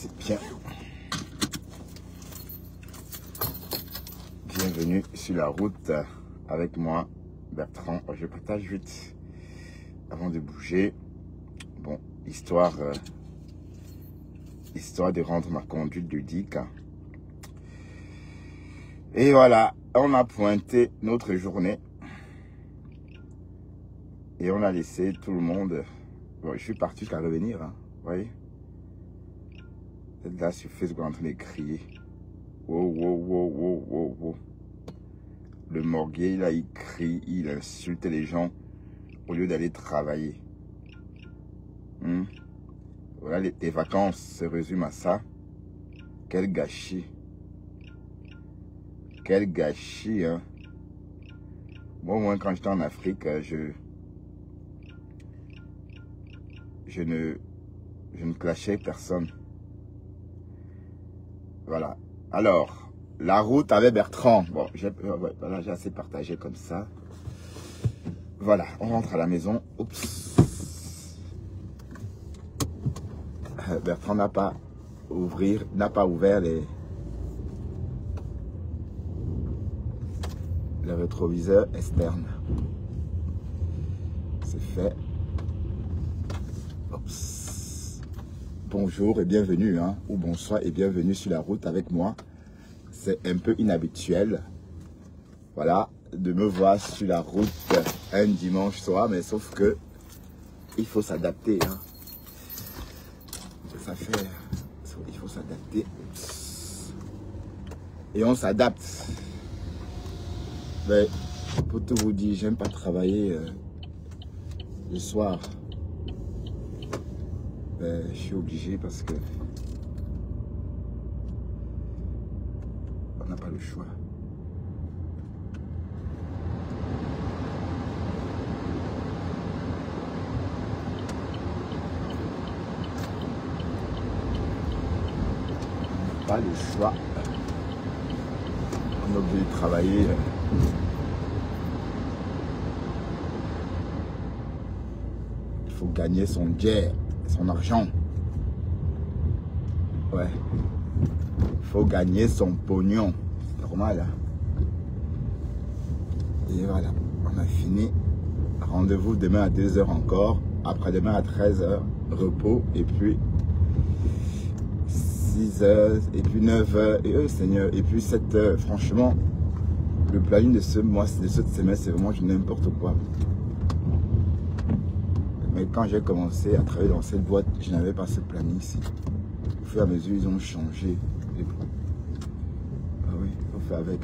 c'est bien. Bienvenue sur la route avec moi, Bertrand. Je partage vite avant de bouger. Bon, histoire de rendre ma conduite ludique. Et voilà, on a pointé notre journée. Et on a laissé tout le monde. Bon, je suis parti jusqu'à revenir. Hein, vous voyez? Là sur Facebook en train de crier. Wow, wow, wow, wow, wow, wow. Le morguier, là, il crie, il insulte les gens au lieu d'aller travailler. Voilà, tes vacances se résument à ça. Quel gâchis. Quel gâchis, hein. Bon, moi, quand j'étais en Afrique, je ne clashais personne. Voilà. Alors, la route avec Bertrand. Bon, voilà, j'ai assez partagé comme ça. Voilà, on rentre à la maison. Oups. Bertrand n'a pas ouvert les rétroviseurs externes. C'est fait. Oups. Bonjour et bienvenue, hein, ou bonsoir et bienvenue sur la route avec moi. C'est un peu inhabituel, voilà, de me voir sur la route un dimanche soir, mais sauf que il faut s'adapter, hein. Ça fait, il faut s'adapter. Et on s'adapte. Mais pour tout vous dire, j'aime pas travailler le soir. Mais je suis obligé parce que on n'a pas le choix. Pas le choix. On est obligé de travailler. Il faut gagner son jet, son argent. Ouais. Il faut gagner son pognon. C'est normal. Hein? Et voilà, on a fini. Rendez-vous demain à 2 h encore. Après-demain à 13 h. Repos. Et puis 6 h. Et puis 9 h. Et Seigneur. Et puis 7 h. Franchement, le planning de ce mois, de cette semaine, c'est vraiment n'importe quoi. Mais quand j'ai commencé à travailler dans cette boîte, je n'avais pas ce planning ici. Au fur et à mesure, ils ont changé. Ah oui, il faut faire avec.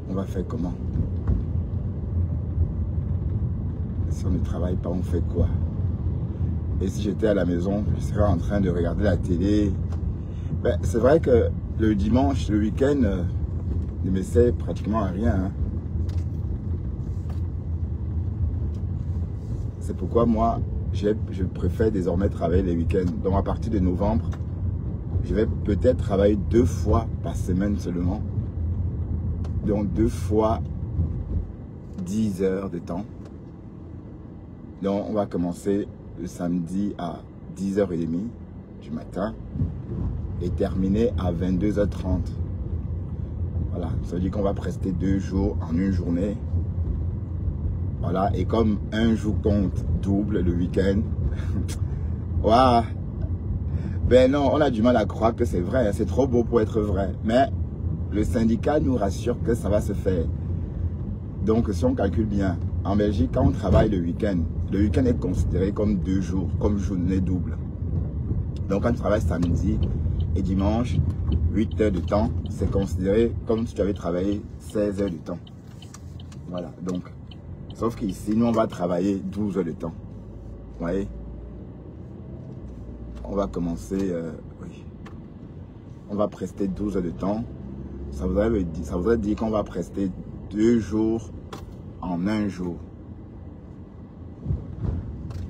On va faire comment? Si on ne travaille pas, on fait quoi? Et si j'étais à la maison, je serais en train de regarder la télé. Ben, c'est vrai que le dimanche, le week-end, ne me sert pratiquement à rien. Hein. C'est pourquoi moi, je préfère désormais travailler les week-ends. Donc à partir de novembre, je vais peut-être travailler 2 fois par semaine seulement. Donc 2 fois 10 heures de temps. Donc on va commencer le samedi à 10 h 30 du matin et terminer à 22 h 30. Voilà, ça veut dire qu'on va prester 2 jours en une journée. Voilà, et comme un jour compte double le week-end, waouh, ben non, on a du mal à croire que c'est vrai, c'est trop beau pour être vrai. Mais le syndicat nous rassure que ça va se faire. Donc si on calcule bien, en Belgique, quand on travaille le week-end est considéré comme 2 jours, comme journée double. Donc quand tu travailles samedi et dimanche, 8 heures de temps, c'est considéré comme si tu avais travaillé 16 heures de temps. Voilà, donc, sauf qu'ici, nous on va travailler 12 heures de temps. Vous voyez? On va commencer, oui. On va prester 12 heures de temps. Ça voudrait dire qu'on va prester 2 jours en un jour.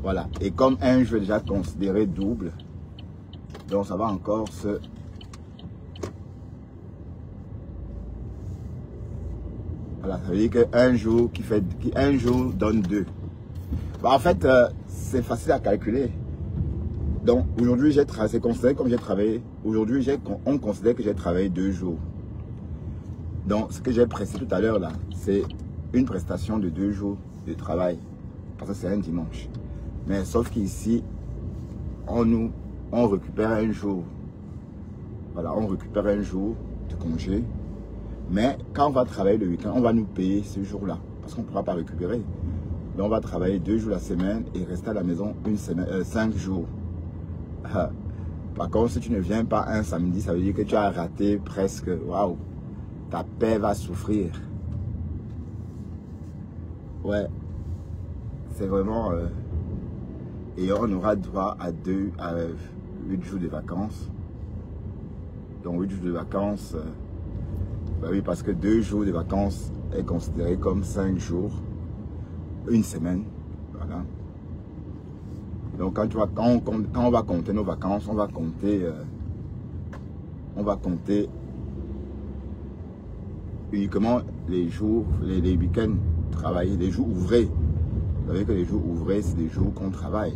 Voilà. Et comme un jour est déjà considéré double, donc ça va encore se... Voilà, ça veut dire qu'un jour un jour donne 2. Bah, en fait, c'est facile à calculer. Donc aujourd'hui, c'est considéré comme j'ai travaillé. Aujourd'hui, on considère que j'ai travaillé 2 jours. Donc ce que j'ai pressé tout à l'heure là, c'est une prestation de 2 jours de travail. Parce que c'est un dimanche. Mais sauf qu'ici, on récupère un jour. Voilà, on récupère un jour de congé. Mais quand on va travailler le week-end, on va nous payer ce jour-là. Parce qu'on ne pourra pas récupérer. Donc on va travailler 2 jours la semaine et rester à la maison 5 jours. Par contre, si tu ne viens pas un samedi, ça veut dire que tu as raté presque, waouh, ta paix va souffrir. Ouais, c'est vraiment... et on aura droit à 8 jours de vacances. Donc 8 jours de vacances, bah oui, parce que 2 jours de vacances est considéré comme 5 jours, une semaine. Voilà. Donc quand on va compter nos vacances, on va compter uniquement les jours, les week-ends travaillés, les jours ouvrés. Vous savez que les jours ouvrés, c'est des jours qu'on travaille.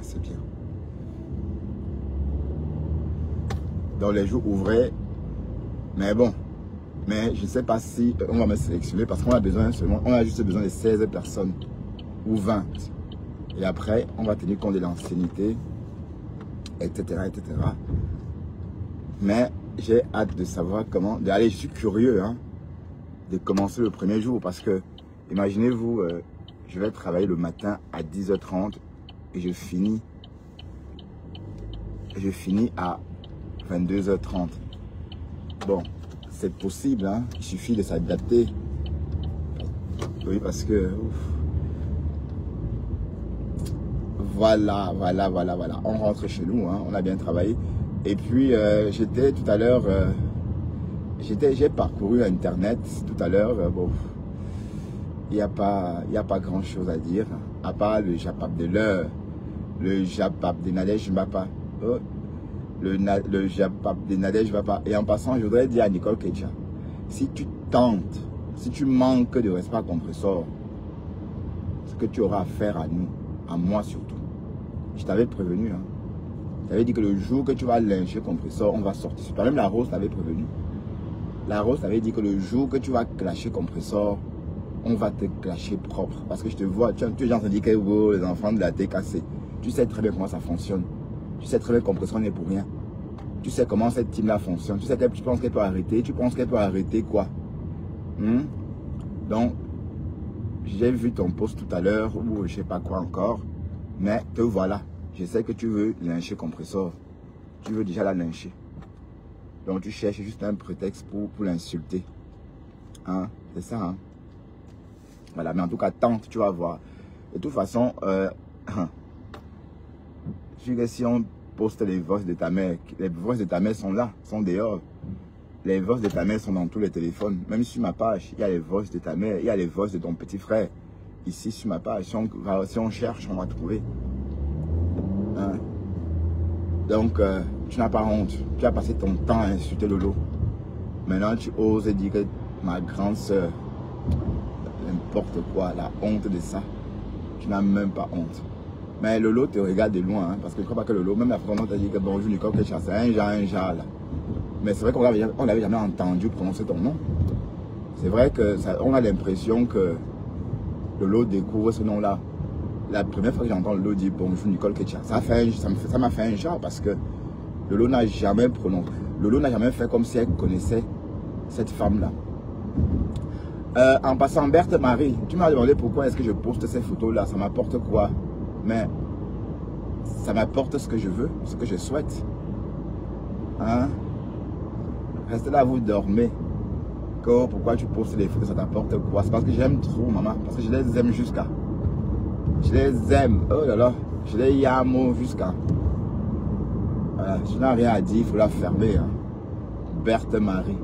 C'est bien. Dans les jours ouvrés, mais bon, mais je ne sais pas si on va me sélectionner parce qu'on a besoin seulement, on a juste besoin de 16 personnes ou 20. Et après, on va tenir compte de l'ancienneté, etc., etc. Mais j'ai hâte de savoir comment, je suis curieux hein, de commencer le premier jour parce que, imaginez-vous, je vais travailler le matin à 10h30 et je finis à 22h30. Bon, c'est possible, hein? Il suffit de s'adapter. Oui, parce que... Ouf. Voilà. On rentre chez nous, hein? On a bien travaillé. Et puis, j'étais tout à l'heure... j'ai parcouru Internet tout à l'heure. Bon, il n'y a pas grand-chose à dire. À part le Japap de l'heure, le Japap de Nadège Mbapa. Oh. Le Japap de Nadège Mbapa. Et en passant, je voudrais dire à Nicole Kecha, si tu tentes, si tu manques de respect à Compressor, ce que tu auras à faire à nous, à moi surtout, je t'avais prévenu. Hein. Je t'avais dit que le jour que tu vas lyncher Compressor, on va sortir. Même la Rose t'avait prévenu. La Rose t'avait dit que le jour que tu vas clasher Compressor, on va te clasher propre. Parce que je te vois, tu es en train de dire que vous, les enfants de la TKC, tu sais très bien comment ça fonctionne. Tu sais très bien que Compressor n'est pour rien. Tu sais comment cette team-là fonctionne. Tu sais tu penses qu'elle peut arrêter. Tu penses qu'elle peut arrêter quoi? Donc, j'ai vu ton post tout à l'heure, ou je sais pas quoi encore. Mais te voilà. Je sais que tu veux lyncher Compressor. Tu veux déjà la lyncher. Donc, tu cherches juste un prétexte pour l'insulter. Hein? C'est ça, hein? Voilà, mais en tout cas, tente, tu vas voir. De toute façon, si on poste les voices de ta mère, les voices de ta mère sont là, sont dehors. Les voices de ta mère sont dans tous les téléphones. Même sur ma page, il y a les voices de ta mère, il y a les voices de ton petit frère. Ici, sur ma page, si on cherche, on va trouver. Hein? Donc, tu n'as pas honte. Tu as passé ton temps à insulter Lolo. Maintenant, tu oses dire que ma grande soeur, n'importe quoi, la honte de ça. Tu n'as même pas honte. Mais Lolo te regarde de loin, hein, parce que je ne crois pas que Lolo, même la fois où on t'a dit que bonjour Nicole Kecha, c'est un genre là. Mais c'est vrai qu'on n'avait jamais entendu prononcer ton nom. C'est vrai qu'on a l'impression que Lolo découvre ce nom-là. La première fois que j'entends Lolo dire bonjour Nicole Kecha, ça m'a fait un genre parce que Lolo n'a jamais prononcé. Lolo n'a jamais fait comme si elle connaissait cette femme-là. En passant, Berthe Marie, tu m'as demandé pourquoi est-ce que je poste ces photos-là, ça m'apporte quoi? Mais ça m'apporte ce que je veux, ce que je souhaite. Hein? Restez là, vous dormez. Pourquoi tu postes les photos, ça t'apporte quoi? C'est parce que j'aime trop, maman. Parce que je les aime jusqu'à. Je les aime. Oh là là. Je les yamo jusqu'à. Je n'ai rien à dire, il faut la fermer. Hein. Berthe Marie.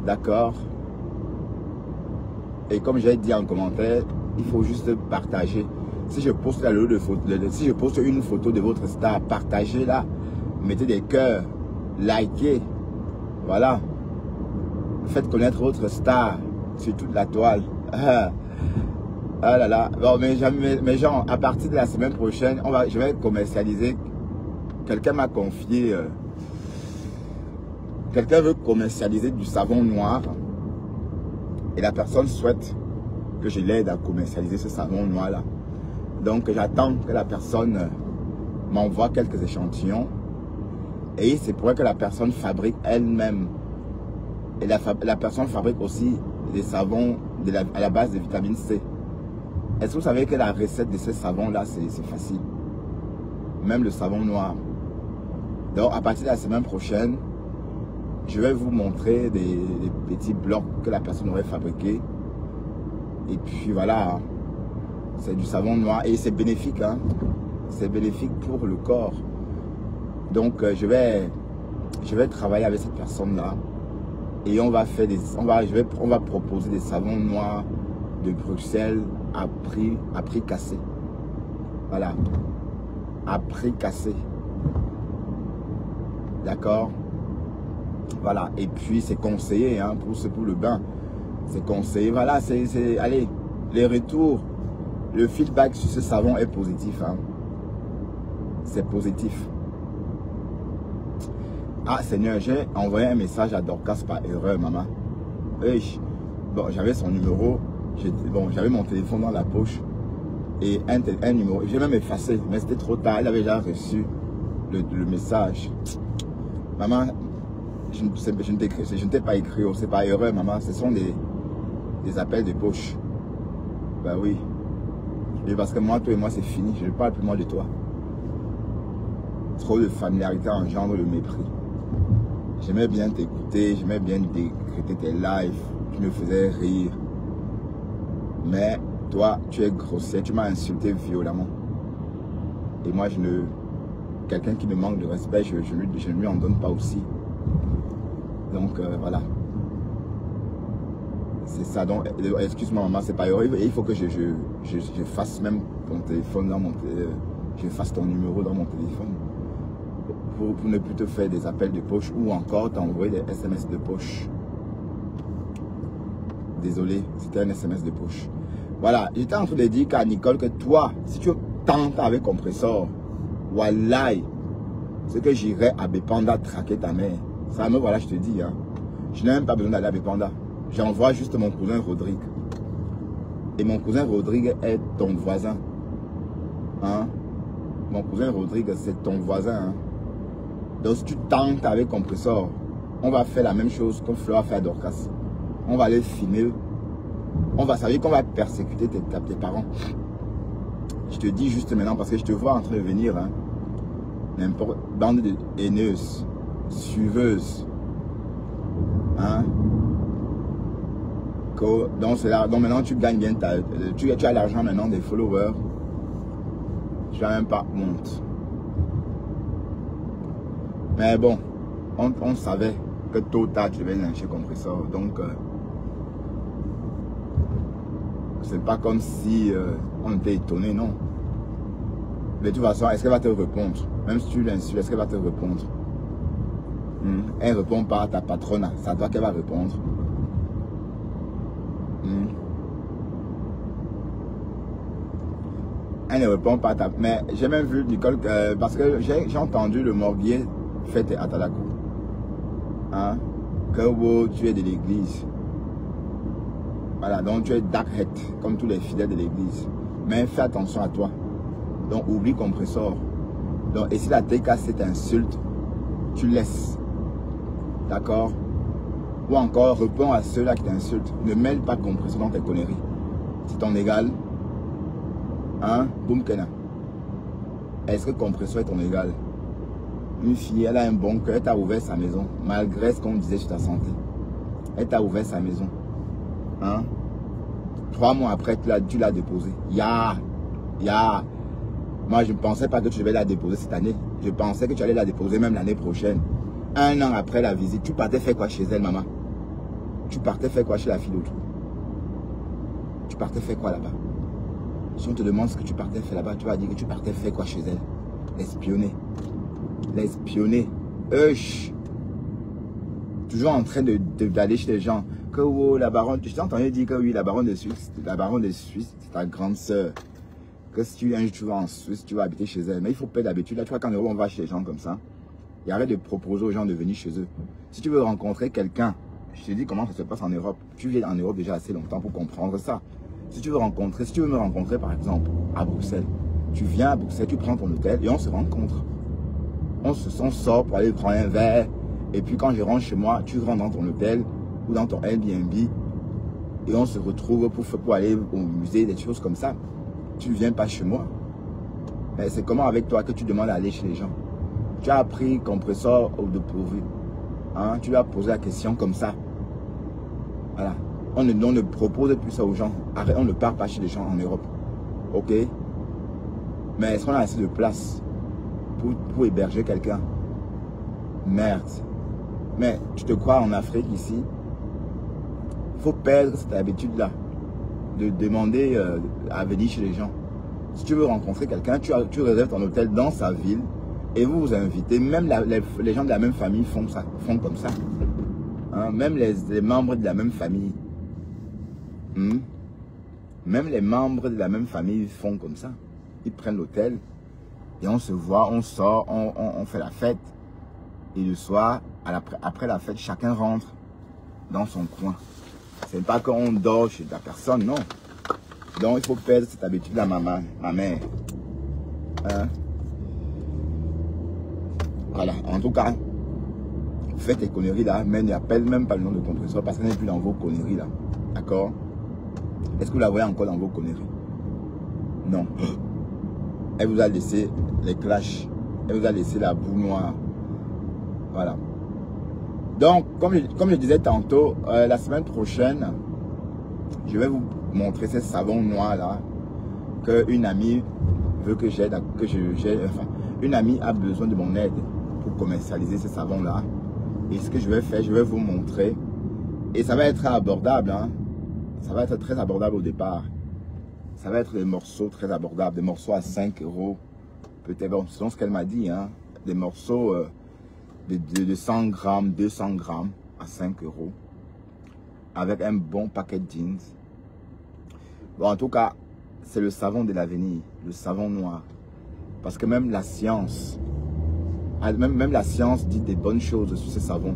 D'accord? Et comme j'ai dit en commentaire, il faut juste partager. Si je poste si je poste une photo de votre star, partagez-la. Mettez des cœurs. likez. Voilà. Faites connaître votre star sur toute la toile. Ah là là. Bon, mais genre, à partir de la semaine prochaine, je vais commercialiser. Quelqu'un m'a confié. Quelqu'un veut commercialiser du savon noir. Et la personne souhaite que je l'aide à commercialiser ce savon noir là. Donc j'attends que la personne m'envoie quelques échantillons. Et c'est pour que la personne fabrique elle-même. Et la personne fabrique aussi des savons à la base de vitamine C. Est-ce que vous savez que la recette de ces savons-là, c'est facile? Même le savon noir. Donc, à partir de la semaine prochaine, je vais vous montrer des petits blocs que la personne aurait fabriqués. Et puis voilà, c'est du savon noir et c'est bénéfique. Hein? C'est bénéfique pour le corps. Donc, je vais travailler avec cette personne-là. Et on va faire on va proposer des savons noirs de Bruxelles à prix cassé. Voilà. À prix cassé. D'accord? Voilà. Et puis c'est conseillé hein, pour le bain. C'est conseillé. Voilà, allez, les retours, le feedback sur ce savon est positif. Hein. C'est positif. Ah Seigneur, j'ai envoyé un message à Dorcas par erreur, maman. Hey, bon, j'avais son numéro, j'avais mon téléphone dans la poche et un numéro. J'ai même effacé, mais c'était trop tard. Elle avait déjà reçu le message. Maman, je ne t'ai pas écrit, c'est par erreur, maman. Ce sont des appels de poche. Ben oui. Et parce que moi, toi et moi, c'est fini. Je ne parle plus moi de toi. Trop de familiarité engendre le mépris. J'aimais bien t'écouter, j'aimais bien décrypter tes lives, tu me faisais rire. Mais toi, tu es grossière, tu m'as insulté violemment. Et moi, quelqu'un qui me manque de respect, je ne lui en donne pas aussi. Donc voilà. C'est ça. Donc, excuse-moi maman, c'est pas horrible. Et il faut que je fasse même ton téléphone dans mon téléphone. Je fasse ton numéro dans mon téléphone. Pour ne plus te faire des appels de poche ou encore t'envoyer des SMS de poche. Désolé, c'était un SMS de poche. Voilà, j'étais en train de dire qu'à Nicole que toi, si tu tentes avec compresseur, wallahi, c'est que j'irai à Bepanda traquer ta mère. Ça me voilà, je te dis. Hein. Je n'ai même pas besoin d'aller à Bepanda. J'envoie juste mon cousin Rodrigue. Et mon cousin Rodrigue est ton voisin. Hein? Mon cousin Rodrigue, c'est ton voisin. Hein? Donc si tu tentes avec compresseur, on va faire la même chose que Fleur a fait à Dorcas. On va aller filmer. On va savoir qu'on va persécuter tes parents. Je te dis juste maintenant parce que je te vois en train de venir. Hein? N'importe, bande de haineuses, suiveuses. Hein? Donc maintenant tu gagnes bien tu as l'argent maintenant des followers. Tu n'as même pas honte. Mais bon, on savait que tôt ou tard tu devais lyncher compresseur. Donc c'est pas comme si on était étonné, non. De toute façon, est-ce qu'elle va te répondre? Même si tu l'insultes, est-ce qu'elle va te répondre? Elle ne répond pas à ta patronne. C'est à toi qu'elle va répondre. Elle ne répond pas à ta... Mais j'ai même vu Nicole, parce que j'ai entendu le morbier fait à Atalakou. Hein? Que tu es de l'église. Voilà, donc tu es dark-head, comme tous les fidèles de l'église. Mais fais attention à toi. Donc oublie compresseur. Donc, et si la TK t'insulte, tu laisses. D'accord? Ou encore, réponds à ceux-là qui t'insultent. Ne mêle pas compresseur dans tes conneries. C'est ton égal. Hein? Boum Kena. Est-ce que compresseur est ton égal? Une fille, elle a un bon cœur, elle t'a ouvert sa maison. Malgré ce qu'on disait sur ta santé. Elle t'a ouvert sa maison. Hein? 3 mois après, tu l'as déposé. Moi, je ne pensais pas que tu devais la déposer cette année. Je pensais que tu allais la déposer même l'année prochaine. 1 an après la visite, tu partais faire quoi chez elle, maman? Tu partais faire quoi chez la fille autour? Tu partais faire quoi là-bas? Si on te demande ce que tu partais faire là-bas, tu vas dire que tu partais faire quoi chez elle? L'espionner. L'espionner. toujours en train d'aller chez les gens. Que oh, la baronne, je t'ai entendu dire que oui, la baronne de Suisse, c'est ta grande sœur. Que si un jour tu vas en Suisse, tu vas habiter chez elle. Mais il faut perdre d'habitude. Là, tu vois, quand on va chez les gens comme ça, et arrête de proposer aux gens de venir chez eux. Si tu veux rencontrer quelqu'un, je te dis comment ça se passe en Europe. Tu viens en Europe déjà assez longtemps pour comprendre ça. Si tu veux me rencontrer par exemple à Bruxelles, tu viens à Bruxelles, tu prends ton hôtel et on se rencontre. On sort pour aller prendre un verre. Et puis quand je rentre chez moi, tu rentres dans ton hôtel ou dans ton Airbnb et on se retrouve pour aller au musée, des choses comme ça. Tu ne viens pas chez moi. Mais c'est comment avec toi que tu demandes d'aller chez les gens? Tu as appris compresseur au dépourvu. Hein? Tu lui as posé la question comme ça. Voilà. On ne propose plus ça aux gens. Arrête, on ne part pas chez les gens en Europe. Ok? Mais est-ce qu'on a assez de place pour héberger quelqu'un? Merde. Mais tu te crois en Afrique ici? Il faut perdre cette habitude-là de demander à venir chez les gens. Si tu veux rencontrer quelqu'un, tu réserves ton hôtel dans sa ville et vous vous invitez. Même les gens de la même famille font comme ça. Hein? Même les membres de la même famille. Même les membres de la même famille font comme ça. Ils prennent l'hôtel et on se voit, on sort, on fait la fête. Et le soir, après la fête, chacun rentre dans son coin. C'est pas qu'on dort chez la personne, non. Donc, il faut perdre cette habitude-là, ma mère. Hein? Voilà, en tout cas, faites tes conneries là, mais n'appelle même pas le nom de compresseur parce qu'elle n'est plus dans vos conneries là. D'accord? Est-ce que vous la voyez encore dans vos conneries? Non. Elle vous a laissé les clashs. Elle vous a laissé la boue noire. Voilà. Donc, comme je disais tantôt, la semaine prochaine, je vais vous montrer ces savons noirs là qu'une amie veut que j'aide, enfin, une amie a besoin de mon aide pour commercialiser ces savons là. Et ce que je vais faire, je vais vous montrer. Et ça va être abordable, hein. Ça va être très abordable au départ. Ça va être des morceaux très abordables, des morceaux à 5 €. Peut-être, bon, selon ce qu'elle m'a dit, hein, des morceaux de 100 grammes, 200 grammes à 5 €. Avec un bon paquet de jeans. Bon, en tout cas, c'est le savon de l'avenir, le savon noir. Parce que même la science, même la science dit des bonnes choses sur ces savons.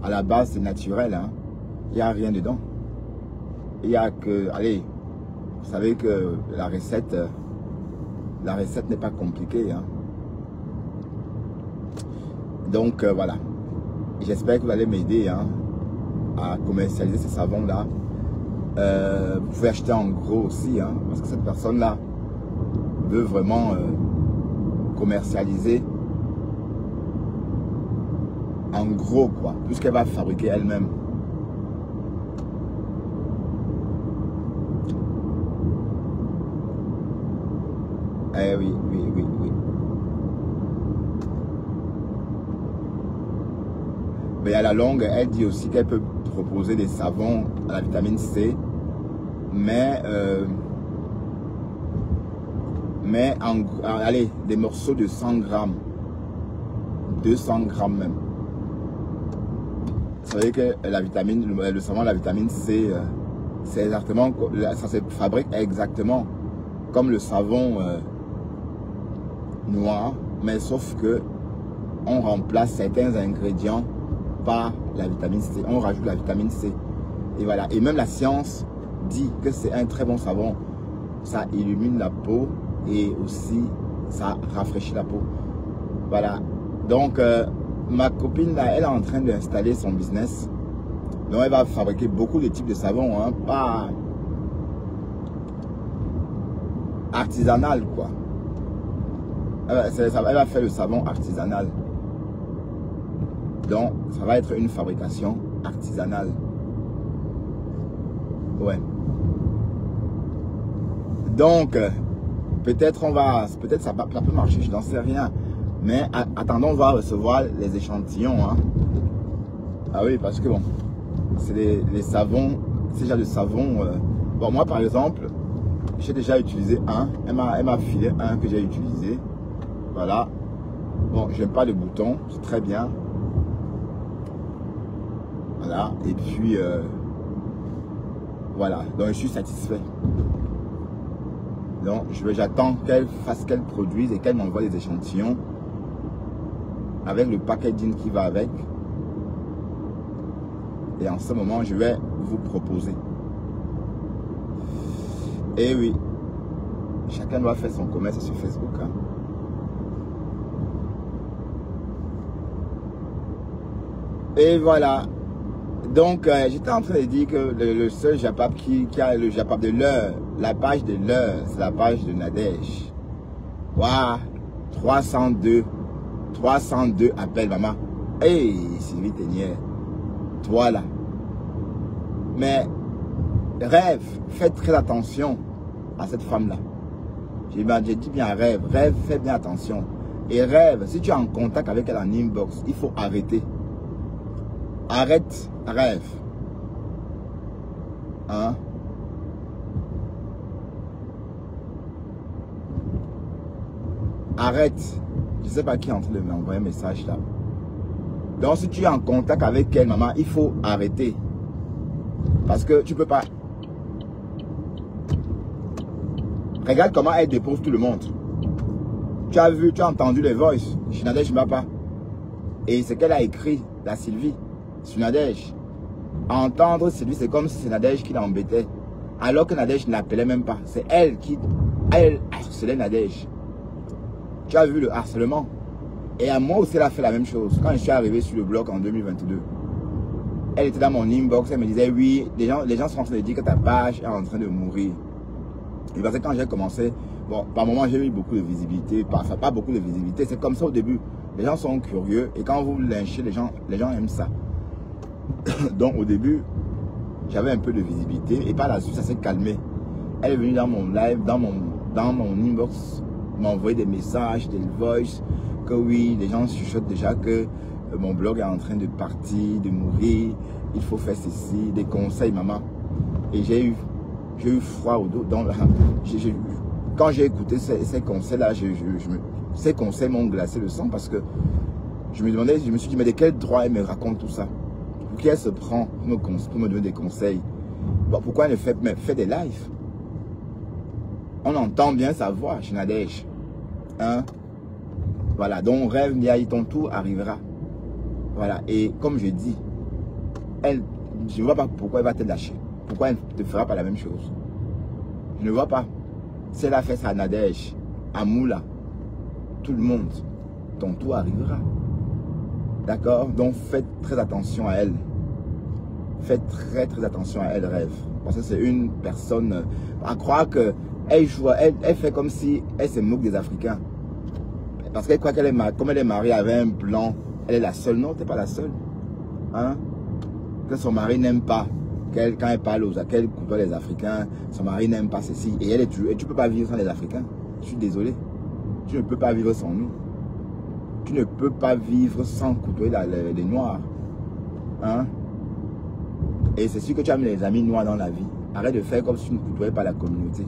À la base, c'est naturel, hein. Il n'y a rien dedans. Il n'y a que, allez, vous savez que la recette n'est pas compliquée, hein. Donc, voilà. J'espère que vous allez m'aider, hein, à commercialiser ces savons-là. Vous pouvez acheter en gros aussi, hein, parce que cette personne-là veut vraiment commercialiser en gros, quoi, puisqu'elle va fabriquer elle-même. Eh oui. Mais à la longue, elle dit aussi qu'elle peut proposer des savons à la vitamine C, mais allez, des morceaux de 100 grammes, 200 grammes même. Vous savez que la vitamine, le savon à la vitamine C, c'est exactement, ça se fabrique exactement comme le savon noir, mais sauf que on remplace certains ingrédients par la vitamine C. On rajoute la vitamine C. Et voilà. Et même la science dit que c'est un très bon savon. Ça illumine la peau et aussi ça rafraîchit la peau. Voilà. Donc, ma copine là, elle est en train d'installer son business. Donc, elle va fabriquer beaucoup de types de savons, hein, pas artisanal, quoi. Elle va faire le savon artisanal. Donc, ça va être une fabrication artisanale. Ouais. Donc, peut-être ça peut marcher, je n'en sais rien. Mais attendons, on va recevoir les échantillons. Hein. Ah oui, parce que bon, c'est les savons, c'est déjà le savon. Bon, moi par exemple, j'ai déjà utilisé un. Elle m'a filé un que j'ai utilisé. Voilà. Bon, j'aime pas le bouton, c'est très bien. Voilà. Et puis, voilà. Donc, je suis satisfait. Donc, j'attends qu'elle produise et qu'elle m'envoie des échantillons avec le packaging qui va avec. Et en ce moment, je vais vous proposer. Et oui, chacun doit faire son commerce sur Facebook. Hein. Et voilà. Donc, j'étais en train de dire que le seul Japap qui a le Japap de l'heure, la page de l'heure, c'est la page de Nadège. Waouh, 302 appels, maman. Hey, Sylvie Ténière, toi là. Mais, rêve, faites très attention à cette femme-là. J'ai dit bien rêve, fais bien attention. Et rêve, si tu es en contact avec elle en inbox, il faut arrêter. Arrête, rêve. Hein? Arrête. Je ne sais pas qui est en train de m'envoyer un message là. Donc si tu es en contact avec elle, maman, il faut arrêter. Parce que tu ne peux pas. Regarde comment elle dépose tout le monde. Tu as vu, tu as entendu les voices. Nadège Mbapa. Et ce qu'elle a écrit, la Sylvie. Sur Nadège. Entendre Sylvie, c'est comme si c'est Nadège qui l'embêtait. Alors que Nadège ne l'appelait même pas. C'est elle qui harcelait Nadège. Tu as vu le harcèlement. Et à moi aussi, elle a fait la même chose. Quand je suis arrivé sur le blog en 2022. Elle était dans mon inbox. Elle me disait, oui, les gens sont en train de dire que ta page est en train de mourir. Et parce que quand j'ai commencé, bon, par moment, j'ai eu beaucoup de visibilité. Enfin, pas beaucoup de visibilité. C'est comme ça au début. Les gens sont curieux. Et quand vous lynchez, les gens aiment ça. Donc, au début, j'avais un peu de visibilité. Et par la suite, ça s'est calmé. Elle est venue dans mon live, dans mon inbox, m'envoyer des messages, des voices. Que oui, les gens chuchotent déjà que mon blog est en train de partir, de mourir. Il faut faire ceci, des conseils, maman. Et j'ai eu froid au dos. Donc, quand j'ai écouté ces conseils-là, ces conseils m'ont glacé le sang parce que je me suis dit, mais de quel droit elle me raconte tout ça? Pour qui elle se prend pour me donner des conseils? Bon, pourquoi elle ne fait des lives? On entend bien sa voix chez Nadège. Hein? Voilà, donc rêve, Niaï, ton tour arrivera. Voilà, et comme je dis, je ne vois pas pourquoi elle va te lâcher. Pourquoi elle ne te fera pas la même chose? Je ne vois pas. Si elle a fait ça à Nadège, à Moula, tout le monde, ton tour arrivera. D'accord? Donc faites très attention à elle. Faites très attention à elle, rêve. Parce que c'est une personne, à croire qu'elle joue, elle fait comme si elle se moque des Africains. Parce qu'elle croit qu'elle est comme elle est mariée avec un blanc, elle est la seule. Non, tu n'es pas la seule. Hein? Que son mari n'aime pas. Quand elle parle qu'elle côtoie les Africains, son mari n'aime pas ceci. Et tu ne peux pas vivre sans les Africains. Je suis désolé. Tu ne peux pas vivre sans nous. Tu ne peux pas vivre sans côtoyer les Noirs. Hein? Et c'est sûr que tu as mis les amis noirs dans la vie. Arrête de faire comme si tu ne côtoyais pas la communauté.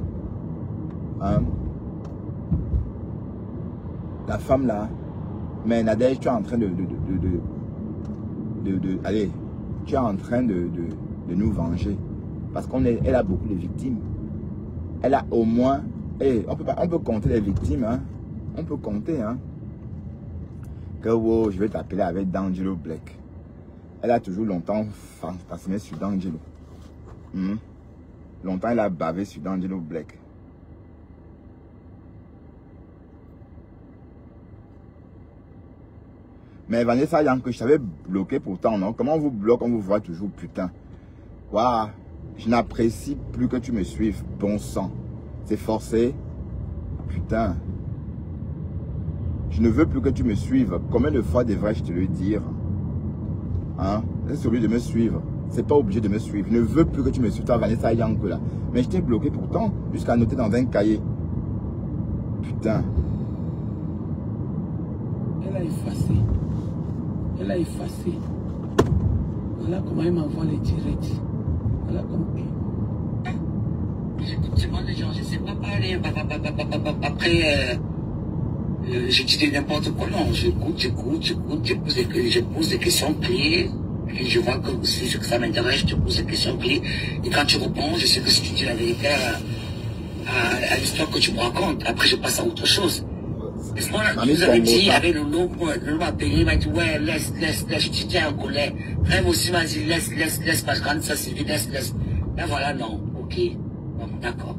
Hein? La femme là, mais Nadège, tu es en train allez, tu es en train de nous venger. Parce qu'elle a beaucoup de victimes. Elle a au moins, on peut compter les victimes, hein. On peut compter, hein. Que wow, je vais t'appeler avec D'Angelo Black. Elle a toujours longtemps fantasmé sur D'Angelo. Longtemps, elle a bavé sur D'Angelo Black. Mais Vanessa Yang, que je t'avais bloqué pourtant, non? Comment on vous bloque, on vous voit toujours, putain. Waouh, je n'apprécie plus que tu me suives, bon sang. C'est forcé. Putain. Je ne veux plus que tu me suives. Combien de fois devrais-je te le dire? Hein? C'est obligé de me suivre. C'est pas obligé de me suivre. Je ne veux plus que tu me suives, toi, Vanessa Yang, là. Mais je t'ai bloqué pourtant, jusqu'à noter dans un cahier. Putain. Elle a effacé. Elle a effacé. Voilà comment elle m'envoie les directs. Voilà comment. C'est moi les gens, je ne sais pas parler. Après, je dis n'importe quoi. Non, j'écoute, je pose des questions claires. Et je vois que aussi ce que ça m'intéresse, je te pose des questions clés. Et quand tu réponds, je sais que si tu dis la vérité à l'histoire que tu me racontes, après je passe à autre chose. Parce que vous avez dit, avec le loup m'a payé, il m'a dit, ouais, laisse, tu tiens en colère. Rêve aussi m'a dit, laisse, parce que quand ça s'est vu, laisse. Et voilà, non, ok, bon, d'accord.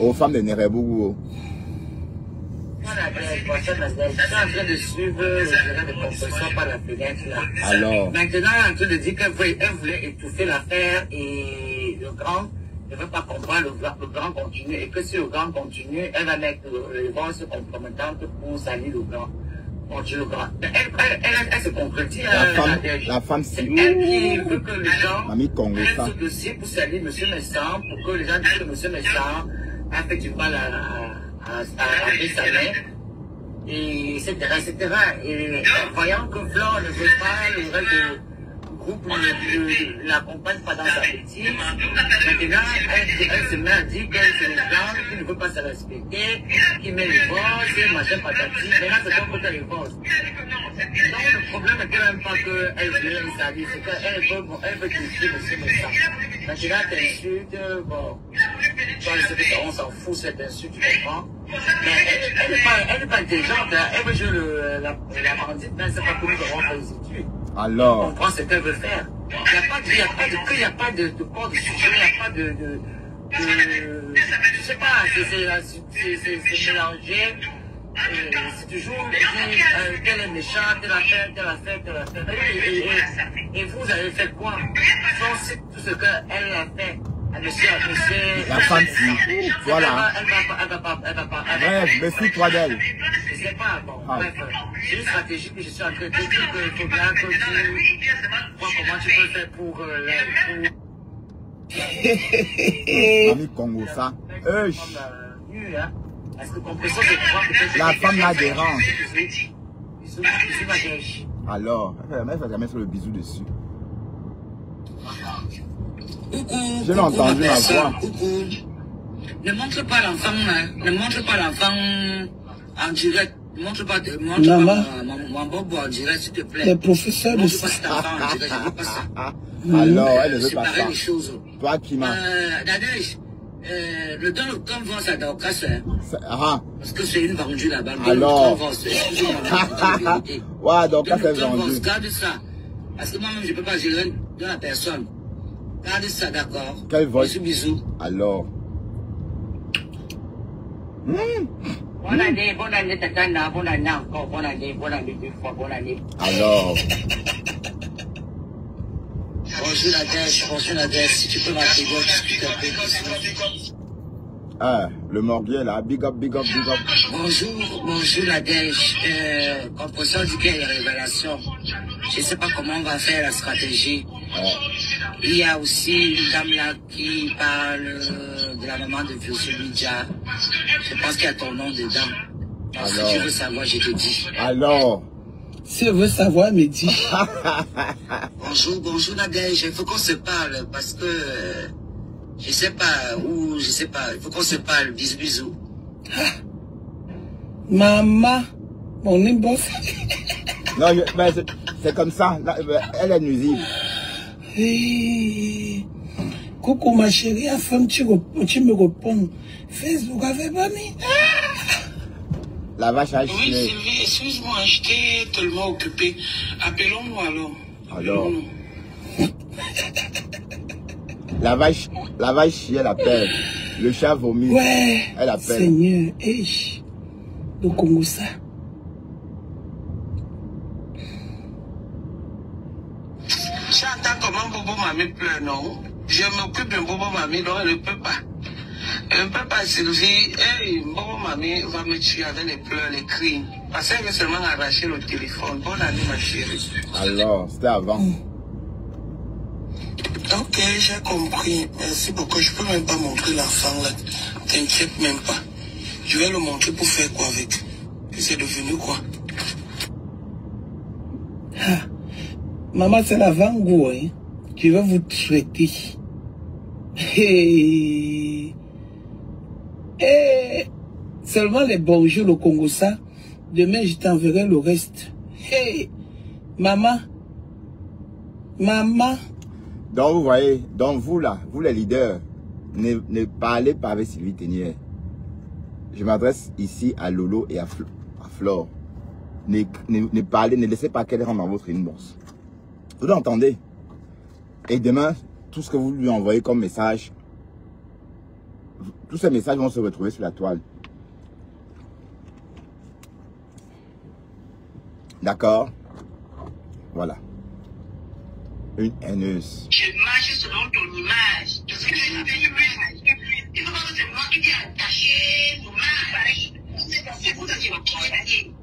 Aux femmes de Nerebou. Je suis en train de suivre le gérant de compression par la fenêtre là. Alors. Maintenant, elle est en train de dire qu'elle voulait étouffer l'affaire et le grand ne veut pas comprendre, le grand continue. Et que si le grand continue, elle va mettre les voix compromettantes pour salir le grand. Mon Dieu, le grand. Elle se concrétise. La femme, c'est elle qui veut que les gens prennent ce dossier pour salir M. Messan, pour que les gens disent que M. Messan a fait du mal à sa mère, et etc. Et voyant que Blanc ne veut pas, le reste du groupe ne l'accompagne pas dans sa bêtise, maintenant elle se met à dire que c'est le Blanc qui ne veut pas se respecter, qui met les votes, machin patati. Maintenant c'est comme que les votes. Donc le problème n'est quand même pas qu'elle veut salir, c'est qu'elle veut critiquer M. Messan. Maintenant t'insultes, bon. On s'en fout cette insulte, tu comprends? Mais elle n'est pas intelligente, elle veut jouer la bandite, mais c'est pas pour nous avons fait les études. Alors. On comprend ce qu'elle veut faire. Il n'y a pas de corps de sujet, il n'y a pas de je sais pas, c'est mélangé. C'est toujours dit qu'elle est méchante, telle affaire. Et vous avez fait quoi? C'est tout ce qu'elle a fait. La femme, voilà. Elle va pas. Bref, méfie-toi d'elle. Je sais pas, bon, bref. C'est une stratégie que je suis en train de dire qu'il faut bien que tu vois comment tu peux faire pour Mamie Congo, ça. Parce que compression, c'est quoi peut-être. La femme la dérange. Bisous, ma dèche. Alors, elle va jamais faire le bisou dessus. Coucou, j'ai entendu ma voix. Coucou. Ne montre pas l'enfant, hein. Ne montre pas l'enfant en direct. Ne montre pas mon bobo en direct, s'il te plaît. Les professeurs de ça. Je veux pas ça. Alors, elle ne veut pas ça. Les choses. Toi qui m'as. Nadège, le don le camp vend ça dans le casse, hein. Parce que c'est une vendue là-bas. Alors. Ouais, donc ça c'est vendu. Garde ça. Parce que moi-même, je ne peux pas gérer de la personne. Garde ça, d'accord. Quel vol? Bisous. Alors. Bonne année, Tatana. Bonne année encore. Bonne année 2 fois. Bonne année. Alors. Bonjour Nadège. Si tu peux m'appeler, discuter un peu. Ah, le morbier là, big up. Bonjour Nadège. Compression dit qu'il y a des révélations. Je ne sais pas comment on va faire la stratégie. Il y a aussi une dame là qui parle de la maman de Virginie Dia. Je pense qu'il y a ton nom dedans. Alors, si tu veux savoir, je te dis. Alors. Si elle veut savoir, elle me dit. Bonjour Nadège. Il faut qu'on se parle parce que je sais pas, il faut qu'on se parle. Bisous. Maman, mon imboss. Non, c'est comme ça. Elle est nuisible. Hey. Coucou ma chérie, afin tu me réponds. Facebook avait pas mis. La vache a chié. Oui, Sylvie, excuse-moi, j'étais tellement occupée. Appelons-nous alors. La vache chie, elle appelle. Le chat vomit. Ouais. Elle appelle. Seigneur, le Congo ça. J'entends comment Bobo Mamie pleure, non? Je m'occupe de Bobo Mamie, donc elle ne peut pas. Elle ne peut pas, Sylvie. Hey, Bobo Mamie va me tuer avec les pleurs, les cris. Parce qu'elle veut seulement arracher le téléphone. Bonne année, ma chérie. Alors, c'était avant. Ok, j'ai compris. Merci beaucoup. Je peux même pas montrer l'enfant là. T'inquiète même pas. Je vais le montrer pour faire quoi avec? C'est devenu quoi? Maman, c'est la Vango, hein. Je vais vous traiter. Seulement les bonjours, le Congo ça. Demain, je t'enverrai le reste. Maman. Maman. Donc vous voyez, donc vous là, vous les leaders, ne parlez pas avec Sylvie Ténière. Je m'adresse ici à Lolo et à Flore. Ne parlez, ne laissez pas qu'elle rentre dans votre inbox. Vous l'entendez? Et demain, tout ce que vous lui envoyez comme message, tous ces messages vont se retrouver sur la toile. D'accord? Voilà. Une haineuse. Je marche selon ton image. Parce que je fais une image. Il faut pas que c'est moi qui t'ai attaché l'image. C'est vous qui m'avez attaché.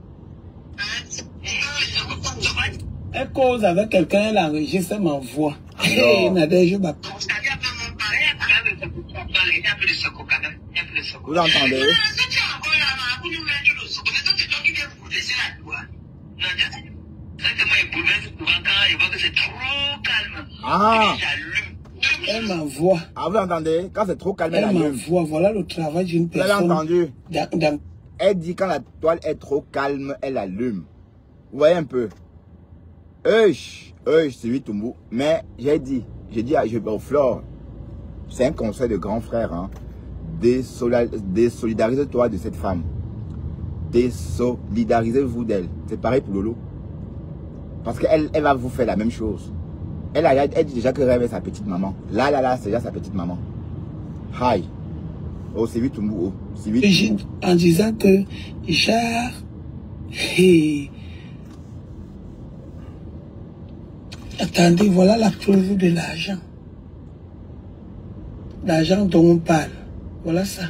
Elle cause avec quelqu'un, elle enregistre ma voix. Hey, Nadège, bah. Vous l'entendez? Ah! Elle m'envoie. Ah, vous l'entendez? Quand c'est trop calme, elle Elle allume. m'envoie. Voilà le travail d'une Vous l'avez personne. entendu? Dans... Elle dit quand la toile est trop calme, elle allume. Vous voyez un peu? C'est lui Toumou. Mais j'ai dit au Flore, c'est un conseil de grand frère, hein. Désolidarisez-toi de cette femme. Désolidarisez-vous d'elle. C'est pareil pour Lolo. Parce qu'elle va vous faire la même chose. Elle dit déjà que rêve est sa petite maman. Là, c'est déjà sa petite maman. Hi. Oh, c'est lui Toumou. C'est lui Toumou. En disant que, genre, hey. Attendez, voilà la preuve de l'argent. L'argent dont on parle. Voilà ça.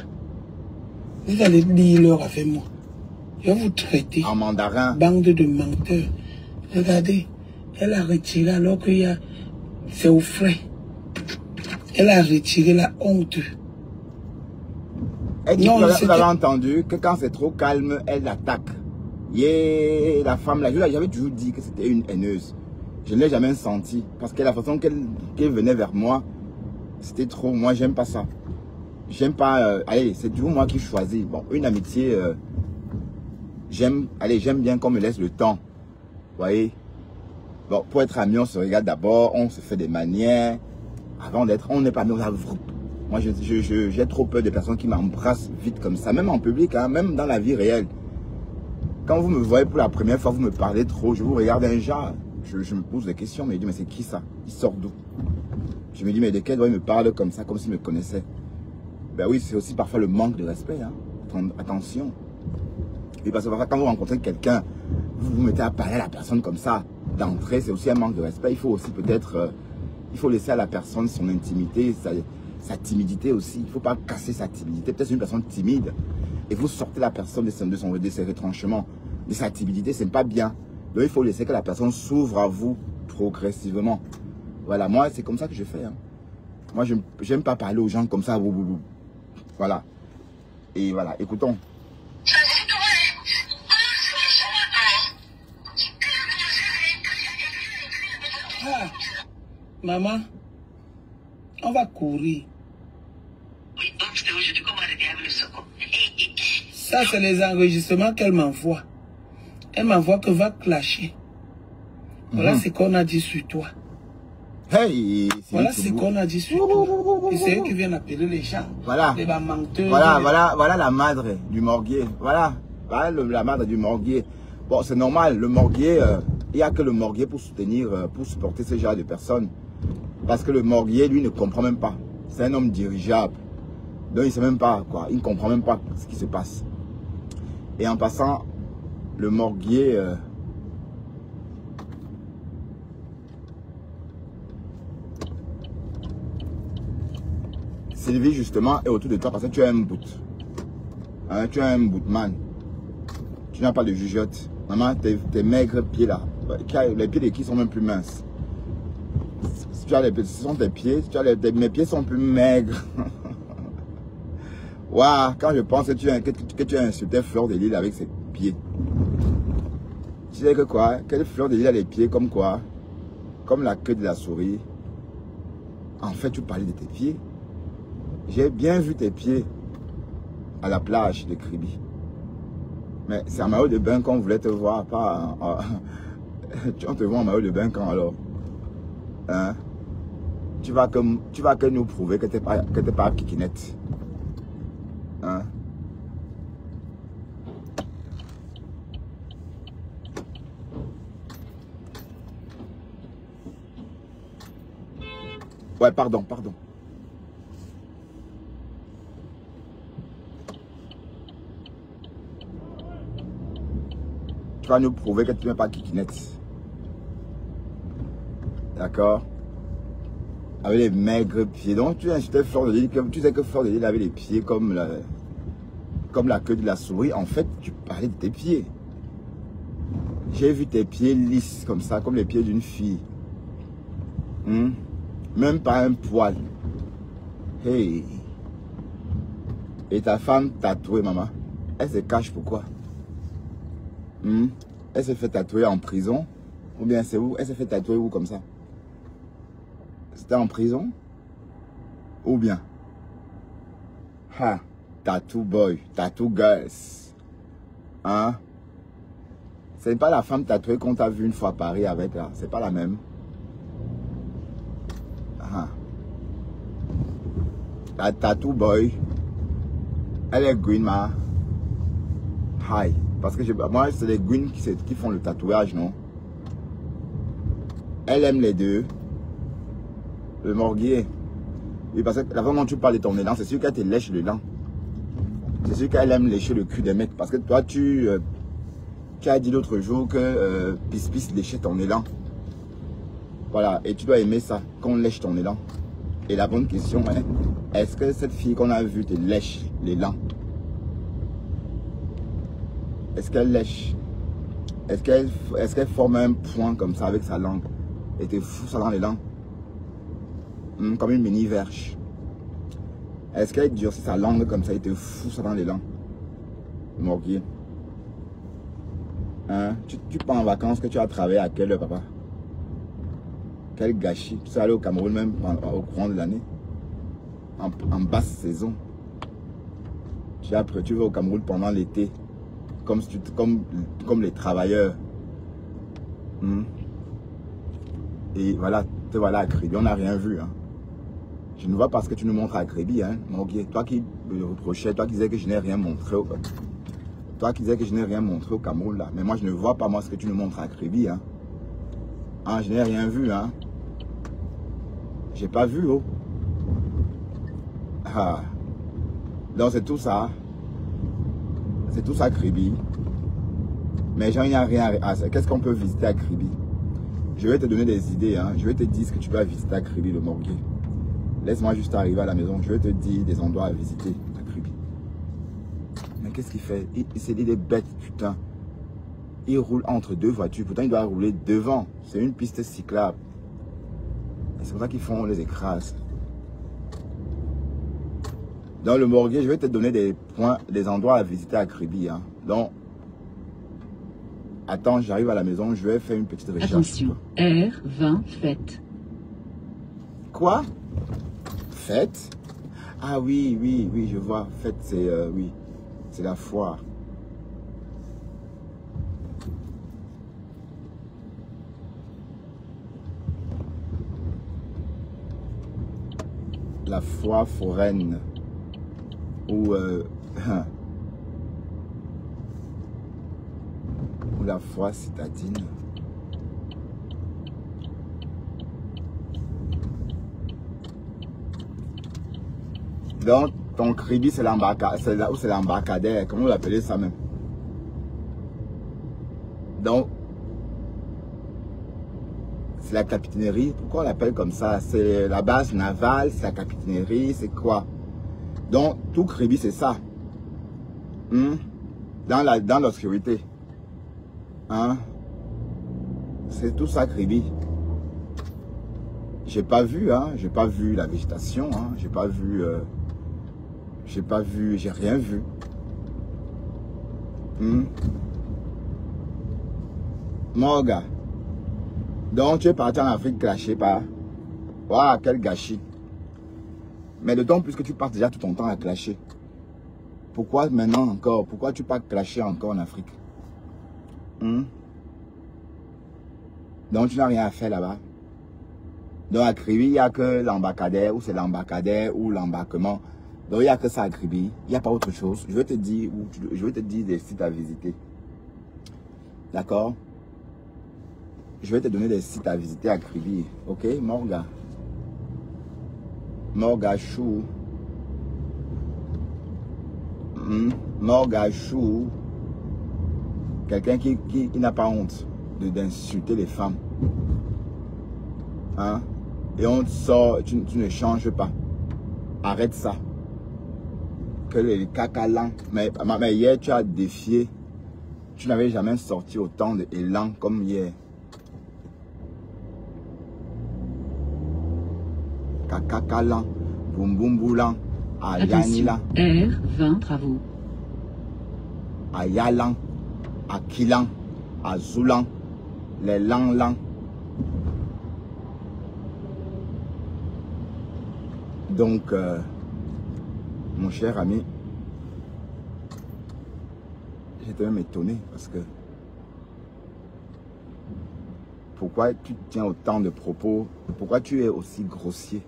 Vous allez lire l'heure avec moi. Je vais vous traiter. En mandarin. Bande de menteurs. Regardez, elle a retiré alors qu'il y a... C'est au frais. Elle a retiré la honte. Elle dit, vous avez entendu que quand c'est trop calme, elle attaque. Yeah, la femme là, j'avais toujours dit que c'était une haineuse. Je ne l'ai jamais senti. Parce que la façon qu'elle venait vers moi, c'était trop. Moi, j'aime pas ça. J'aime pas... allez, c'est toujours moi qui choisis. Bon, une amitié... j'aime bien qu'on me laisse le temps. Vous voyez? Bon, pour être amis, on se regarde d'abord, on se fait des manières. Avant d'être... On n'est pas amis, moi, j'ai trop peur des personnes qui m'embrassent vite comme ça. Même en public, hein, même dans la vie réelle. Quand vous me voyez pour la première fois, vous me parlez trop. Je vous regarde un genre. Je me pose des questions, mais je dis, mais c'est qui ça? Il sort d'où? Je me dis, mais de quel droit il me parle comme ça, comme s'il me connaissait? Ben oui, c'est aussi parfois le manque de respect. Hein. Attention. Et parce que parfois, quand vous rencontrez quelqu'un, vous vous mettez à parler à la personne comme ça, d'entrée, c'est aussi un manque de respect. Il faut aussi peut-être, il faut laisser à la personne son intimité, sa timidité aussi. Il ne faut pas casser sa timidité. Peut-être une personne timide, et vous sortez la personne de ses retranchements, de sa timidité, ce n'est pas bien. Donc il faut laisser que la personne s'ouvre à vous progressivement. Voilà, moi c'est comme ça que je fais. Hein. Moi je n'aime pas parler aux gens comme ça. Voilà. Et voilà, écoutons. Ah, maman, on va courir. Ça, c'est les enregistrements qu'elle m'envoie. Elle m'envoie que va clasher. Voilà ce qu'on a dit sur toi. Hey, voilà ce qu'on a dit sur toi. Et c'est eux qui viennent appeler les gens. Voilà. Les menteurs. Voilà la madre du morguier. Voilà la madre du morguier. Bon, c'est normal. Le morguier, il n'y a que le morguier pour soutenir, pour supporter ce genre de personnes. Parce que le morguier, lui, ne comprend même pas. C'est un homme dirigeable. Donc, il ne sait même pas quoi. Il ne comprend même pas ce qui se passe. Et en passant, le morguier... Sylvie, justement, est autour de toi parce que tu es un bout. Hein, tu es un bootman. Tu n'as pas de jugeote. Maman, tes maigres pieds là. Les pieds de qui sont même plus minces. Si tu as ce sont tes pieds. Si tu as mes pieds sont plus maigres. Waouh, quand je pense que tu as insulté Fleur de Lille avec ses pieds. Tu sais que quoi? Quelle Fleur de Lille a les pieds comme quoi? Comme la queue de la souris. En fait, tu parlais de tes pieds. J'ai bien vu tes pieds à la plage de Kribi. Mais c'est à maillot de bain qu'on voulait te voir, pas On te voit en maillot de bain quand alors? Hein? Tu vas que nous prouver que t'es pas kikinette. Hein? Ouais, pardon. Tu vas nous prouver que tu n'es pas kikinette. D'accord? Avec les maigres pieds. Donc tu insultais Fleur de Lys, tu sais que Fleur de Lys avait les pieds comme la queue de la souris. En fait, tu parlais de tes pieds. J'ai vu tes pieds lisses comme ça, comme les pieds d'une fille. Même pas un poil. Hey. Et ta femme tatouée, maman, elle se cache pourquoi? Elle s'est fait tatouer en prison? Ou bien c'est où? Elle s'est fait tatouer où comme ça? C'était en prison? Ou bien? Ha! Tattoo boy, tattoo girls. Hein? C'est pas la femme tatouée qu'on t'a vu une fois à Paris avec là. C'est pas la même. La tattoo boy, elle est green ma high. Parce que moi, c'est les green qui font le tatouage, non? Elle aime les deux. Le morguier. Oui, parce que la fois dont tu parles de ton élan, c'est sûr qu'elle te lèche l'élan. C'est sûr qu'elle aime lécher le cul des mecs. Parce que toi, tu as dit l'autre jour que Pis léchait ton élan. Voilà, et tu dois aimer ça, qu'on lèche ton élan. Et la bonne question est, est-ce que cette fille qu'on a vue te lèche l'élan? Est-ce qu'elle lèche? Est-ce qu'elle forme un point comme ça avec sa langue et te fout ça dans l'élan? Comme une mini verge. Est-ce qu'elle durcit sa langue comme ça et te fout ça dans l'élan? Morguier. Hein? Tu pars en vacances que tu as travaillé à quelle heure, papa? Quel gâchis. Tu sais aller au Cameroun même au courant de l'année. En basse saison. Tu vas au Cameroun pendant l'été. Comme les travailleurs. Et voilà, te voilà à Créby. On n'a rien vu. Hein. Je ne vois pas ce que tu nous montres à Créby. Hein. Toi qui me reprochais, toi qui disais que je n'ai rien montré. Toi qui disais que je n'ai rien montré au Cameroun là. Mais moi je ne vois pas moi ce que tu nous montres à Créby. Hein. Ah, je n'ai rien vu. Hein. J'ai pas vu. Oh. Ah. Donc c'est tout ça. C'est tout ça Créby. Mais il n'y a rien à... Qu'est-ce qu'on peut visiter à Créby? Je vais te donner des idées. Hein. Je vais te dire ce que tu dois visiter à Créby, le morguier. Laisse-moi juste arriver à la maison. Je vais te dire des endroits à visiter à Créby. Mais qu'est-ce qu'il fait? Il est bête, putain. Il roule entre deux voitures. Pourtant, il doit rouler devant. C'est une piste cyclable. C'est pour ça qu'ils font les écrases. Dans le morguier, je vais te donner des points, des endroits à visiter à Créby. Hein. Donc, attends, j'arrive à la maison, je vais faire une petite recherche. Attention, R20 fête. Quoi? Fête? Ah oui, je vois. Fête, c'est oui, c'est la foire. La foire foraine. Ou la foire citadine. Donc, ton Créby, c'est l'embarcadère. Comment vous l'appelez ça même? Donc, c'est la capitainerie. Pourquoi on l'appelle comme ça? C'est la base navale, c'est la capitainerie, c'est quoi? Donc, tout Créby, c'est ça. Dans l'obscurité. Hein? C'est tout ça, Créby. J'ai pas vu, hein. J'ai pas vu la végétation, hein. J'ai pas vu... j'ai rien vu. Morga. Donc, tu es parti en Afrique clasher par... Waouh, quel gâchis. Mais d'autant plus que tu passes déjà tout ton temps à clasher. Pourquoi maintenant encore? Pourquoi tu pars clasher encore en Afrique? Donc tu n'as rien à faire là-bas. Donc à Kribi, il n'y a que l'embarcadère, ou c'est l'embarcadère, ou l'embarquement. Donc il n'y a que ça à Kribi. Il n'y a pas autre chose. Je vais te dire des sites à visiter. D'accord? Je vais te donner des sites à visiter à Kribi. Ok, Morga. Morga Chou. Morga Chou. Quelqu'un qui n'a pas honte d'insulter les femmes. Hein? Et on te sort, tu ne changes pas. Arrête ça. Que les cacalans. Mais hier, tu as défié. Tu n'avais jamais sorti autant d'élan comme hier. Cacacalan, boum boum boulan, ayanilan. R20 travaux. Ayalan, akilan, azulan, les lang. Donc, mon cher ami, j'étais même étonné parce que pourquoi tu tiens autant de propos? Pourquoi tu es aussi grossier?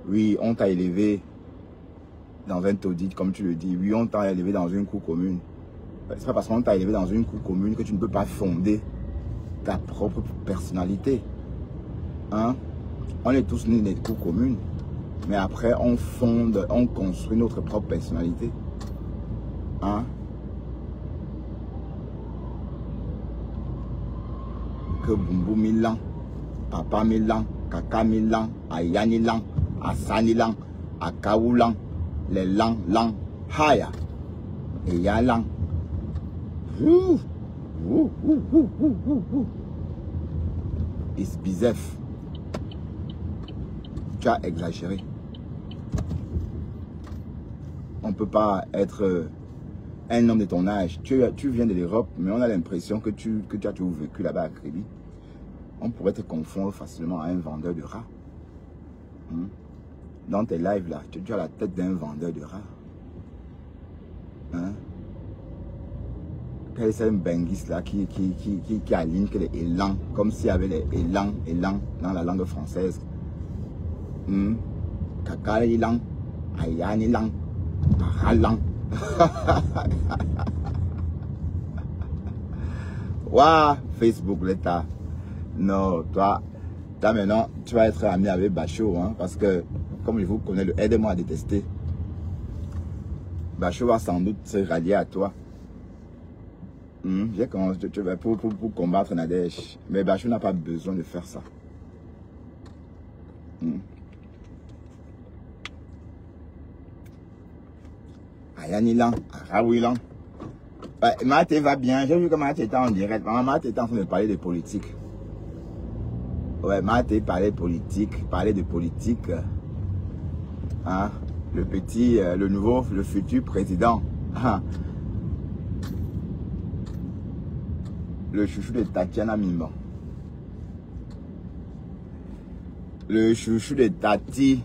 Oui, on t'a élevé dans un taudis, comme tu le dis. Oui, on t'a élevé dans une cour commune. C'est pas parce qu'on t'a élevé dans une cour commune que tu ne peux pas fonder ta propre personnalité. Hein? On est tous nés des cours communes. Mais après, on fonde, on construit notre propre personnalité. Hein? Que Bumbu Milan, Papa Milan, Kaka Milan, Ayani Lang, Asani Lang, Akaou Lang, les Lang, Haya, et Ya Lang. It's bizef. Tu as exagéré. On ne peut pas être un homme de ton âge. Tu viens de l'Europe, mais on a l'impression que tu as toujours vécu là-bas à Kribi. On pourrait te confondre facilement à un vendeur de rats. Dans tes lives là, tu as la tête d'un vendeur de rats. Hein? Quel est un benguis là qui aligne que les élans, comme s'il y avait les élans dans la langue française. Kakari lang, ayani lang, aralang. Waouh, Facebook l'État. Non, toi maintenant, tu vas être ami avec Bachot, hein, parce que, comme je vous connais, aide-moi à détester. Bachot va sans doute se rallier à toi. J'ai commencé pour combattre Nadège. Mais Bachot n'a pas besoin de faire ça. Ayanilan, Arawilan. Mathé va bien. J'ai vu que Mathé était en direct. Mathé était en train de parler de politique. Ouais, Mathé parlait politique, parlait de politique. Hein? Le petit, le futur président. Hein? Le chouchou de Tatiana Mimban. Le chouchou de Tati.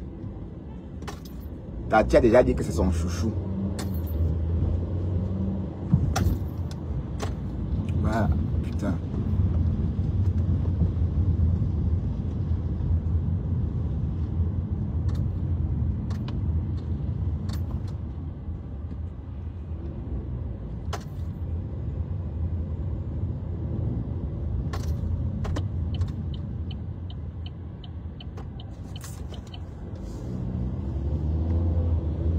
Tati a déjà dit que c'est son chouchou. Ah, putain.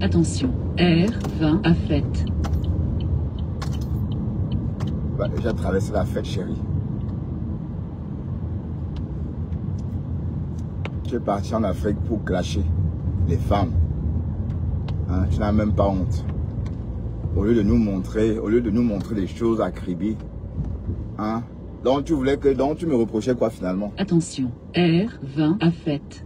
Attention, R20 à fête. Bah, j'ai traversé la fête, chérie. Tu es parti en Afrique pour clasher les femmes. Hein, tu n'as même pas honte. Au lieu de nous montrer les choses à Kribi. Hein, donc tu me reprochais quoi finalement? Attention, R20 à fête.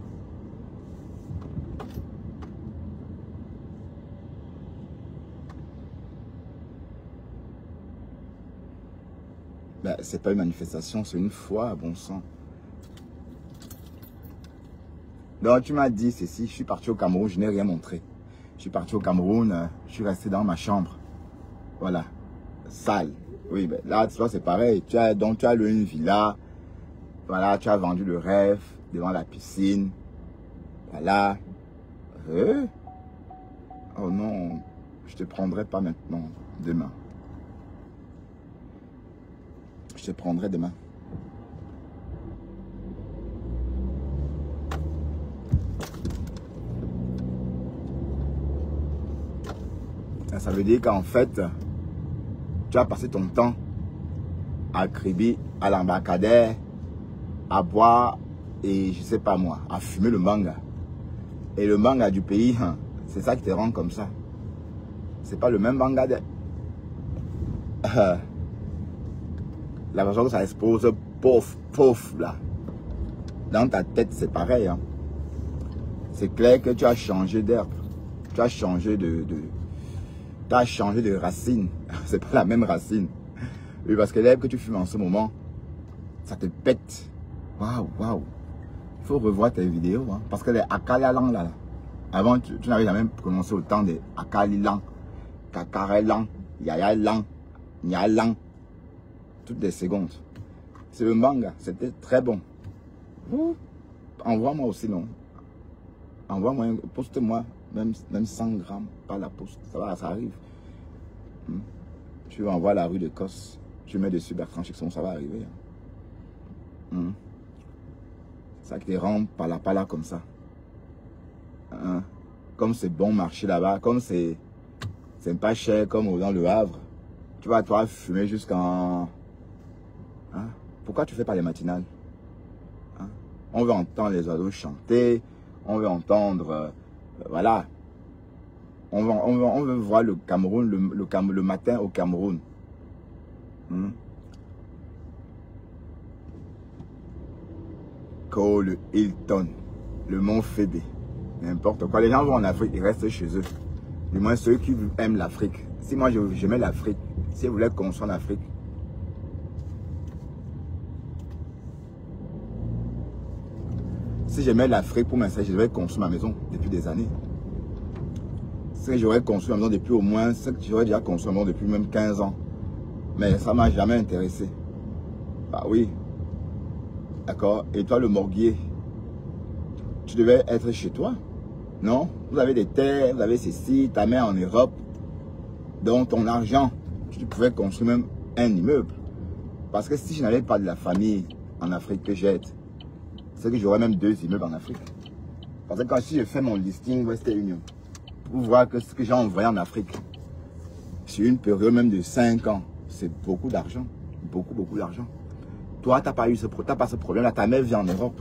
Ben, c'est pas une manifestation, c'est une foi, bon sang. Donc tu m'as dit ceci, je suis parti au Cameroun, je n'ai rien montré. Je suis parti au Cameroun, je suis resté dans ma chambre. Voilà, sale. Oui, ben là, c'est pareil. Donc tu as loué une villa, Voilà, tu as vendu le rêve devant la piscine. Voilà. Oh non, je te prendrai pas maintenant, demain. Je te prendrai demain. Ça veut dire qu'en fait, tu as passé ton temps à Kribi, à l'embarcadère, à boire et je sais pas moi, à fumer le manga. Et le manga du pays, c'est ça qui te rend comme ça. C'est pas le même manga de... La façon que ça expose, pouf, pouf, là. Dans ta tête, c'est pareil. Hein. C'est clair que tu as changé d'herbe. Tu as changé tu as changé de racine. C'est pas la même racine. Oui, parce que l'herbe que tu fumes en ce moment, ça te pète. Waouh, waouh. Il faut revoir tes vidéos. Hein, parce que les Akalialang, là. Avant, tu n'avais jamais prononcé autant de Akalilang, Kakarelang, Yayalang, Nyalang. Toutes les secondes. C'est le manga. C'était très bon. Envoie-moi aussi, non? Envoie-moi, poste-moi, même 100 grammes par la poste. Ça va, ça arrive. Tu envoies la rue de Kos. Tu mets dessus Bertrand Chickson, ça va arriver. Ça qui te rend par là comme ça. Comme c'est bon marché là-bas, comme c'est pas cher comme dans le Havre. Tu vas toi fumer jusqu'en... Pourquoi tu fais pas les matinales? On veut entendre les oiseaux chanter, on veut entendre, voilà. On veut voir le Cameroun, le matin au Cameroun. Cole Hilton, le Mont Fébé, n'importe quoi. Les gens vont en Afrique, ils restent chez eux. Du moins ceux qui aiment l'Afrique. Si moi j'aimais l'Afrique, si vous voulez qu'on soit en Afrique, si j'aimais l'Afrique pour m'installer, je devrais construire ma maison depuis des années. Si j'aurais construit ma maison depuis au moins, c'est que j'aurais déjà construit ma maison depuis même 15 ans. Mais ça ne m'a jamais intéressé. Bah oui. D'accord. Et toi, le morguier, tu devais être chez toi. Non? Vous avez des terres, vous avez ceci, ta mère en Europe. Donc ton argent, tu pouvais construire même un immeuble. Parce que si je n'avais pas de la famille en Afrique que j'aide, c'est que j'aurais même 2 immeubles en Afrique. Parce que quand si je fais mon listing Western Union, pour voir que ce que j'ai envoyé en Afrique, sur une période même de 5 ans, c'est beaucoup d'argent. Beaucoup d'argent. Toi, tu n'as pas eu pas ce problème-là. Ta mère vit en Europe.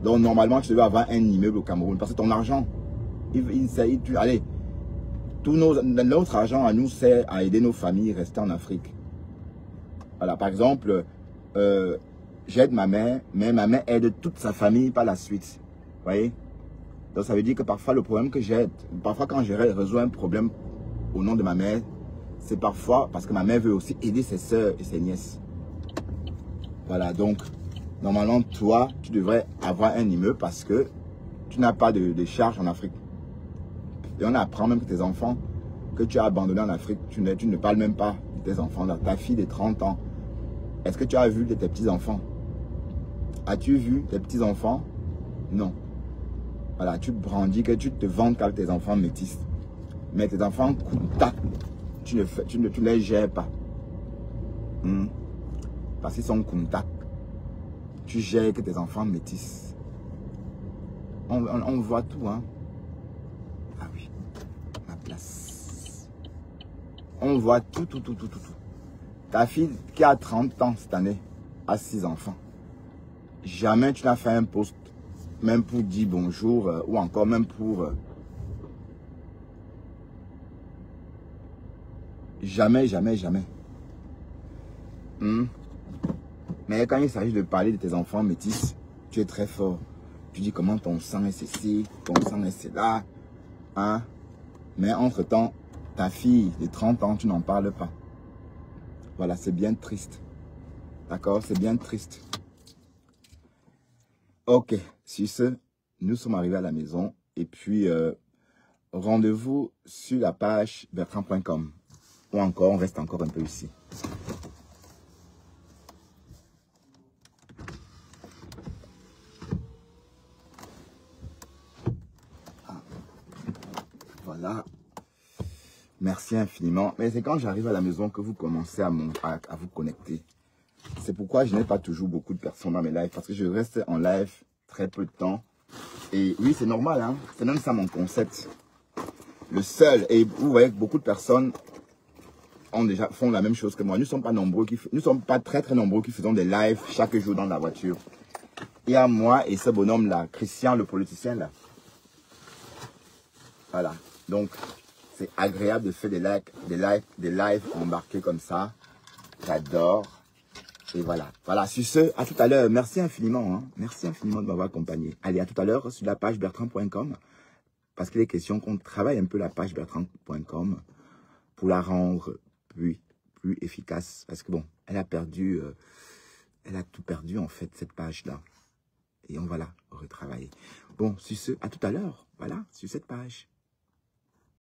Donc, normalement, tu devais avoir un immeuble au Cameroun. Parce que ton argent, allez, notre argent à nous sert à aider nos familles rester en Afrique. Voilà, par exemple, j'aide ma mère, mais ma mère aide toute sa famille par la suite. Vous voyez? Donc, ça veut dire que parfois, le problème que j'aide, parfois quand je résous un problème au nom de ma mère, c'est parfois parce que ma mère veut aussi aider ses soeurs et ses nièces. Voilà, donc, normalement, toi, tu devrais avoir un immeuble parce que tu n'as pas de charges en Afrique. Et on apprend même que tes enfants, que tu as abandonnés en Afrique, tu ne parles même pas de tes enfants. Là, ta fille de 30 ans, est-ce que tu as vu de tes petits-enfants? As-tu vu tes petits-enfants? Non. Voilà, tu brandis que tu te vantes qu'avec tes enfants métis. Mais tes enfants Kunta, tu ne les gères pas. Parce qu'ils sont Kunta. Tu gères que tes enfants métis. On voit tout, hein. Ah oui, ma place. On voit tout. Ta fille qui a 30 ans cette année a 6 enfants. Jamais tu n'as fait un post, même pour dire bonjour, ou encore même pour... Jamais. Mais quand il s'agit de parler de tes enfants métis, tu es très fort. Tu dis comment ton sang est ceci, ton sang est cela. Hein? Mais entre-temps, ta fille de 30 ans, tu n'en parles pas. Voilà, c'est bien triste. D'accord? C'est bien triste. Ok, sur ce, nous sommes arrivés à la maison. Et puis, rendez-vous sur la page bertrand.com. Ou encore, on reste encore un peu ici. merci infiniment. Mais c'est quand j'arrive à la maison que vous commencez à vous connecter. C'est pourquoi je n'ai pas toujours beaucoup de personnes dans mes lives. Parce que je reste en live très peu de temps. Et oui, c'est normal, hein. C'est même ça mon concept. Le seul, et vous voyez que beaucoup de personnes font la même chose que moi. Nous ne sommes pas nombreux, nous sommes pas très nombreux qui faisons des lives chaque jour dans la voiture. Il y a moi et ce bonhomme là, Christian, le politicien là. Voilà. Donc, c'est agréable de faire des lives embarqués comme ça. J'adore. Et voilà. Voilà. Sur ce, à tout à l'heure. Merci infiniment. Hein. Merci infiniment de m'avoir accompagné. Allez, à tout à l'heure sur la page bertrand.com. Parce qu'il est question qu'on travaille un peu la page bertrand.com pour la rendre plus efficace. Parce que bon, elle a tout perdu en fait, cette page-là. Et on va la retravailler. Bon, sur ce, à tout à l'heure. Voilà, sur cette page.